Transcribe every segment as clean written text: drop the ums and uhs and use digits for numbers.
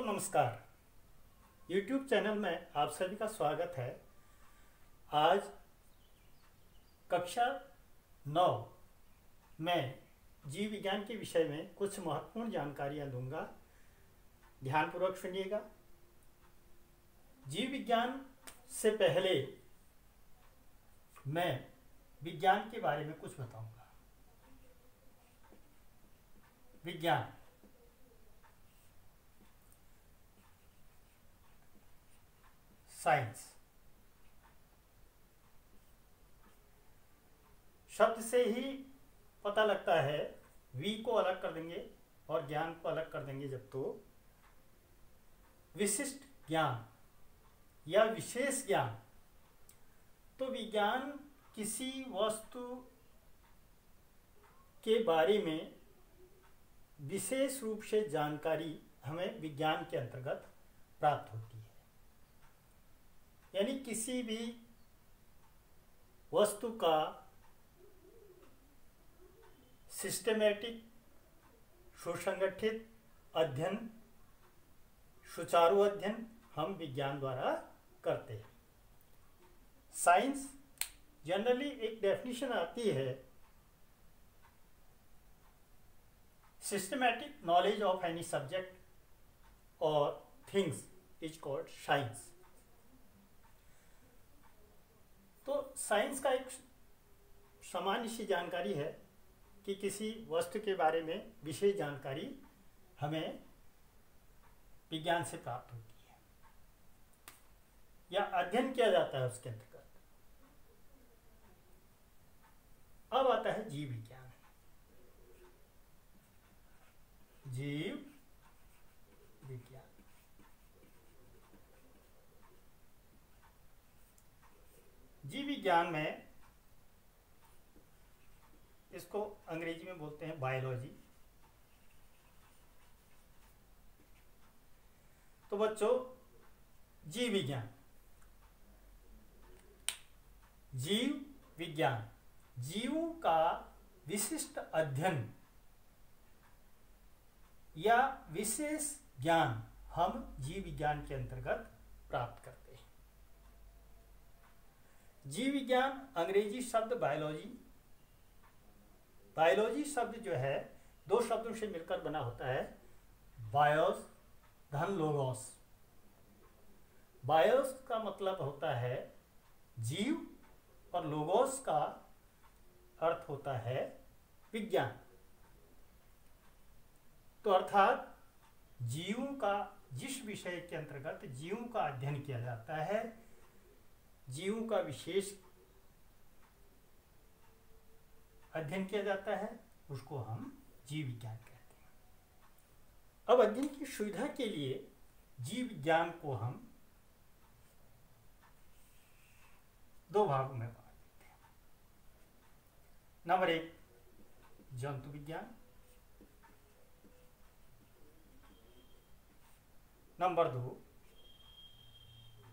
दोस्तों नमस्कार। YouTube channel में आप सभी का स्वागत है। आज कक्षा 9 में जीव विज्ञान के विषय में कुछ महत्वपूर्ण जानकारियां दूंगा। ध्यानपूर्वक सुनिएगा। जीव विज्ञान से पहले मैं विज्ञान के बारे में कुछ बताऊंगा। विज्ञान साइंस शब्द से ही पता लगता है। वी को अलग कर देंगे और ज्ञान को अलग कर देंगे जब तो विशिष्ट ज्ञान या विशेष ज्ञान। तो विज्ञान किसी वस्तु के बारे में विशेष रूप से जानकारी हमें विज्ञान के अंतर्गत प्राप्त होती है। यानी किसी भी वस्तु का सिस्टमैटिक सुसंगठित अध्ययन, सुचारू अध्ययन हम विज्ञान द्वारा करते हैं। साइंस जनरली एक डेफिनेशन आती है, systematic knowledge of any subject और थिंग्स इज कॉल्ड साइंस। तो साइंस का एक सामान्य सी जानकारी है कि किसी वस्तु के बारे में विशेष जानकारी हमें विज्ञान से प्राप्त होती है या अध्ययन किया जाता है उसके अंतर्गत। अब आता है जीव विज्ञान। जीव विज्ञान जीव विज्ञान में इसको अंग्रेजी में बोलते हैं बायोलॉजी। तो बच्चों, जीव विज्ञान, जीव विज्ञान, जीवों का विशिष्ट अध्ययन या विशेष ज्ञान हम जीव विज्ञान के अंतर्गत प्राप्त करते हैं। जीव विज्ञान अंग्रेजी शब्द बायोलॉजी, बायोलॉजी शब्द जो है दो शब्दों से मिलकर बना होता है। बायोस धन लोगोस। बायोस का मतलब होता है जीव और लोगोस का अर्थ होता है विज्ञान। तो अर्थात जीवों का जिस विषय के अंतर्गत जीवों का अध्ययन किया जाता है, जीवों का विशेष अध्ययन किया जाता है, उसको हम जीव विज्ञान कहते हैं। अब अध्ययन की सुविधा के लिए जीव विज्ञान को हम दो भागों में बांट देते हैं। नंबर 1 जंतु विज्ञान, नंबर 2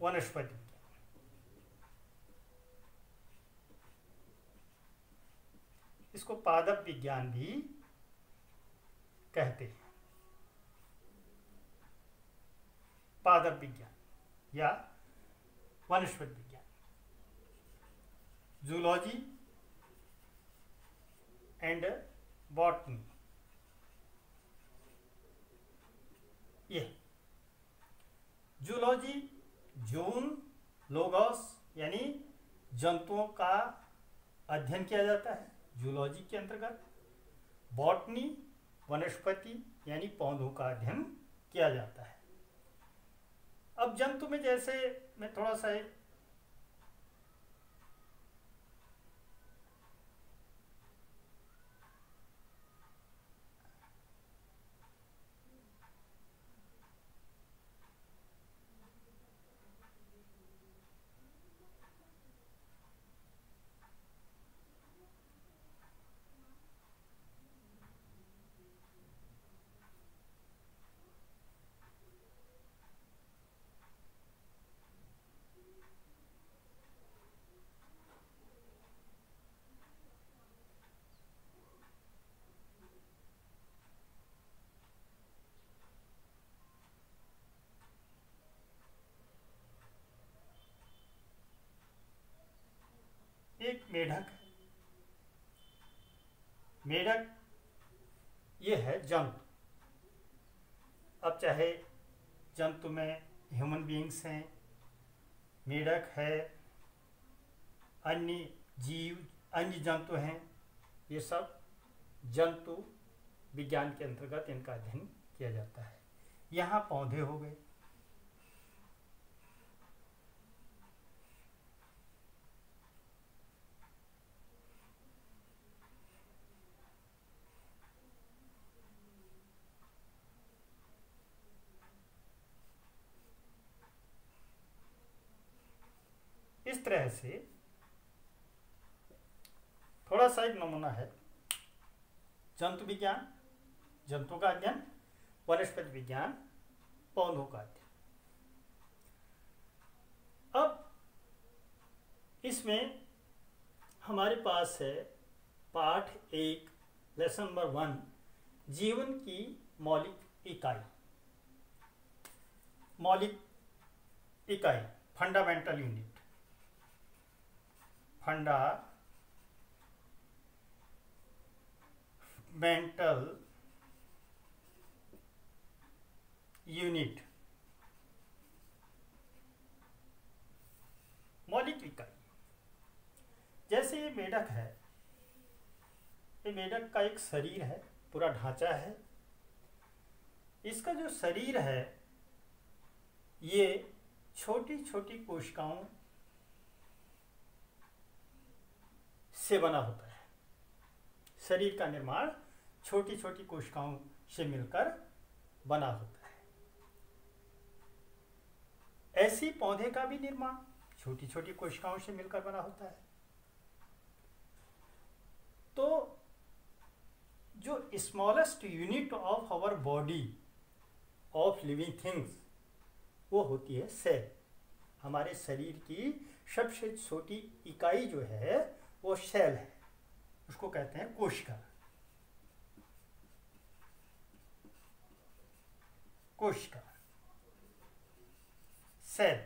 वनस्पति विज्ञान। इसको पादप विज्ञान भी कहते हैं। पादप विज्ञान या वनस्पति विज्ञान, जूलॉजी एंड बॉटनी। ये जूलॉजी जून लोगोस यानी जंतुओं का अध्ययन किया जाता है जूलॉजी के अंतर्गत। बॉटनी वनस्पति यानी पौधों का अध्ययन किया जाता है। अब जंतु में जैसे मैं थोड़ा सा एक मेढक है। मेढक ये है जंतु। अब चाहे जंतु में ह्यूमन बीइंग्स हैं, मेढक है, अन्य जीव, अन्य जंतु हैं, ये सब जंतु विज्ञान के अंतर्गत इनका अध्ययन किया जाता है। यहाँ पौधे हो गए, इस तरह से थोड़ा सा एक नमूना है जंतु विज्ञान, जंतुओं का अध्ययन, वनस्पति विज्ञान, पौधों का अध्ययन। अब इसमें हमारे पास है पाठ 1 लेसन नंबर 1, जीवन की मौलिक इकाई। मौलिक इकाई, फंडामेंटल यूनिट। फंडामेंटल यूनिट, मौलिक इकाई। जैसे ये मेढक है, ये मेढक का एक शरीर है, पूरा ढांचा है। इसका जो शरीर है ये छोटी छोटी कोशिकाओं से बना होता है। शरीर का निर्माण छोटी छोटी कोशिकाओं से मिलकर बना होता है। ऐसी पौधे का भी निर्माण छोटी छोटी कोशिकाओं से मिलकर बना होता है। तो जो smallest unit of our body of living things वो होती है सेल। हमारे शरीर की सबसे छोटी इकाई जो है वो सेल है, उसको कहते हैं कोशिका। कोशिका, सेल।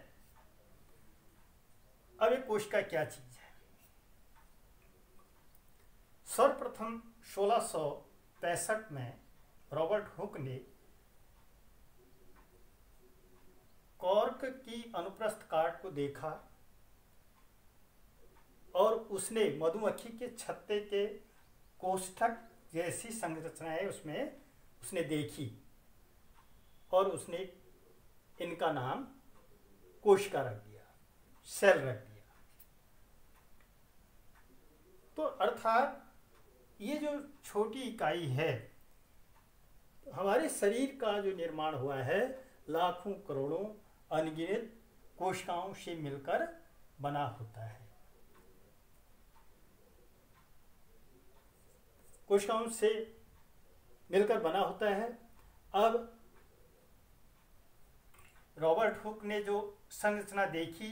अब एक कोशिका क्या चीज है? सर्वप्रथम 1665 में रॉबर्ट हुक ने कॉर्क की अनुप्रस्थ काट को देखा और उसने मधुमक्खी के छत्ते के कोष्ठक जैसी संरचनाएं उसमें उसने देखी और उसने इनका नाम कोशिका रख दिया, सेल रख दिया। तो अर्थात ये जो छोटी इकाई है, हमारे शरीर का जो निर्माण हुआ है लाखों करोड़ों अनगिनत कोशिकाओं से मिलकर बना होता है। कोशिकाओं से मिलकर बना होता है। अब रॉबर्ट हुक ने जो संरचना देखी,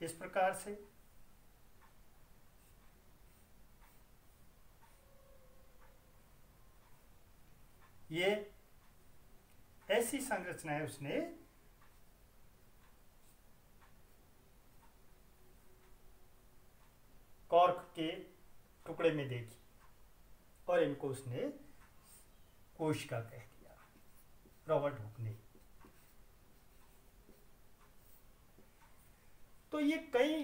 इस प्रकार से ये ऐसी संरचनाएं उसने कॉर्क के टुकड़े में देखी और इनको उसने कोशिका कह दिया, रॉबर्ट हुक ने। तो ये कई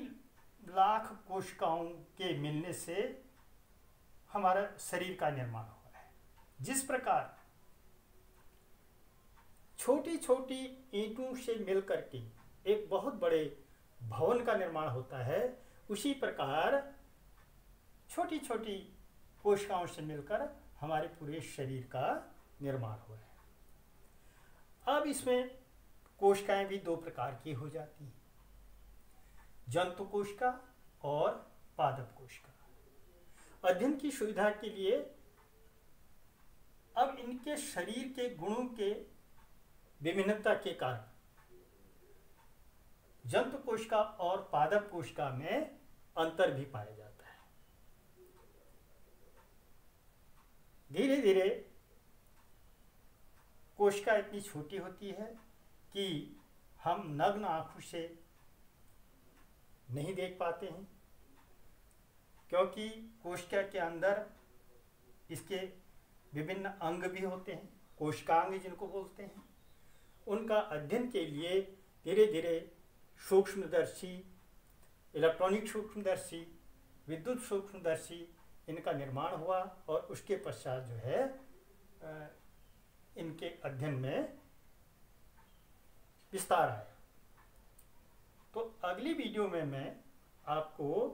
लाख कोशिकाओं के मिलने से हमारा शरीर का निर्माण हुआ है। जिस प्रकार छोटी छोटी ईंटों से मिलकर के एक बहुत बड़े भवन का निर्माण होता है, उसी प्रकार छोटी छोटी कोशिकाओं से मिलकर हमारे पूरे शरीर का निर्माण हुआ है। अब इसमें कोशिकाएं भी दो प्रकार की हो जाती हैं, जंतु कोशिका और पादप कोशिका। अध्ययन की सुविधा के लिए अब इनके शरीर के गुणों के विभिन्नता के कारण जंतु कोशिका और पादप कोशिका में अंतर भी पाया जाता है। धीरे धीरे कोशिका इतनी छोटी होती है कि हम नग्न आँखों से नहीं देख पाते हैं, क्योंकि कोशिका के अंदर इसके विभिन्न अंग भी होते हैं, कोशिकांग जिनको बोलते हैं। उनका अध्ययन के लिए धीरे धीरे सूक्ष्मदर्शी, इलेक्ट्रॉनिक सूक्ष्मदर्शी, विद्युत सूक्ष्मदर्शी इनका निर्माण हुआ और उसके पश्चात जो है इनके अध्ययन में विस्तार आया। तो अगली वीडियो में मैं आपको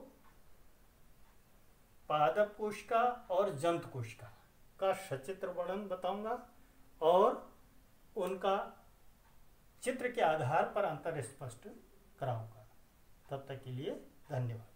पादप कोशिका और जंतु कोशिका का सचित्र वर्णन बताऊंगा और उनका चित्र के आधार पर अंतर स्पष्ट कराऊंगा। तब तक के लिए धन्यवाद।